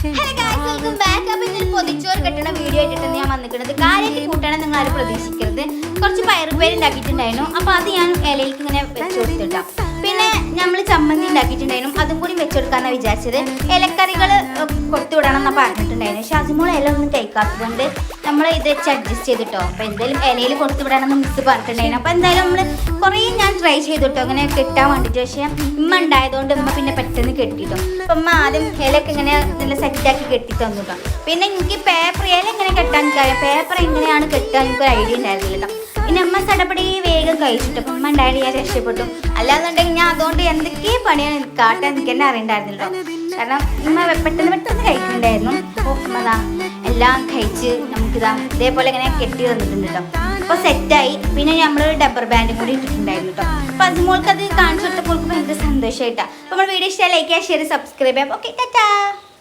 Welcome back. അപ്പോൾ ഇതിൽ പൊതിച്ചോറ് കെട്ടുന്ന വീഡിയോ ആയിട്ടാണ് ഞാൻ വന്നിരിക്കുന്നത്. കാര്യമായിട്ട് കൂട്ടണം നിങ്ങൾ ആരും പ്രതീക്ഷിക്കരുത്. കുറച്ച് പയറുപേര് ഉണ്ടാക്കിയിട്ടുണ്ടായിരുന്നു. അപ്പോൾ അത് ഞാൻ ഇലയിലേക്ക് ഇങ്ങനെ വെച്ച് കൊടുത്തിട്ടാണ്. പിന്നെ നമ്മൾ ചമ്മന്തി ഉണ്ടാക്കിയിട്ടുണ്ടായിരുന്നു. അതും കൂടി വെച്ചെടുക്കാമെന്നാണ് വിചാരിച്ചത്. ഇലക്കറികൾ കൊടുത്തു വിടണം എന്നാണ് പറഞ്ഞിട്ടുണ്ടായിരുന്നു. പക്ഷെ അതുമൂല ഇല ഒന്നും കഴിക്കാത്തതുകൊണ്ട് നമ്മൾ ഇത് വെച്ച് അഡ്ജസ്റ്റ് ചെയ്തിട്ടോ. അപ്പോൾ എന്തായാലും ഇലയിൽ കൊടുത്തു വിടണമെന്ന് മിസ് പറഞ്ഞിട്ടുണ്ടായിരുന്നു. അപ്പോൾ എന്തായാലും നമ്മൾ കുറേ ഞാൻ ട്രൈ ചെയ്തിട്ടോ അങ്ങനെ കെട്ടാൻ വേണ്ടിയിട്ട്. പക്ഷേ ഉമ്മ ഉണ്ടായതുകൊണ്ട് ഉമ്മ പിന്നെ പെട്ടെന്ന് കെട്ടിട്ടോ. അപ്പം ഉമ്മ ആദ്യം ഇലയൊക്കെ ഇങ്ങനെ നല്ല സെറ്റാക്കി കെട്ടി തന്നു കേട്ടോ. പിന്നെ എനിക്ക് പേപ്പർ ഇല എങ്ങനെ കെട്ടാൻ എനിക്കറിയാം. പേപ്പർ എങ്ങനെയാണ് കെട്ടാൻ എനിക്കൊരു ഐഡിയ ഉണ്ടായിരുന്നില്ല കേട്ടോ. പിന്നെ അമ്മ സടപടി വേഗം കഴിച്ചിട്ട് അപ്പം അമ്മ ഉണ്ടായിട്ട് ഞാൻ രക്ഷപ്പെട്ടു. അല്ലാന്നുണ്ടെങ്കിൽ ഞാൻ അതുകൊണ്ട് എന്തൊക്കെ പണിയാണ് കാട്ടാൻ എനിക്ക് തന്നെ അറിയണ്ടായിരുന്നില്ലോ. കാരണം ഉമ്മ പെട്ടെന്ന് കഴിക്കുന്നുണ്ടായിരുന്നു. അപ്പോൾ ഉമ്മതാ എല്ലാം കഴിച്ച് നമുക്കിതാ ഇതേപോലെ ഇങ്ങനെ കെട്ടി തന്നിട്ടുണ്ട് കേട്ടോ. അപ്പോൾ സെറ്റായി. പിന്നെ നമ്മൾ ഡബ്ബർ ബാൻഡും കൂടി ഇട്ടിട്ടുണ്ടായിരുന്നു കേട്ടോ. അപ്പോൾ അതുമോൾക്ക് അത് കാണിച്ചു കൊടുത്തപ്പോൾ ഭയങ്കര സന്തോഷമായിട്ടാണ്. അപ്പോൾ നമ്മൾ വീഡിയോ ഇഷ്ടമായി ലൈക്ക് ചെയ്യുക, ഷെയർ, സബ്സ്ക്രൈബ് ചെയ്യാം. ഓക്കെ, ടാറ്റാ.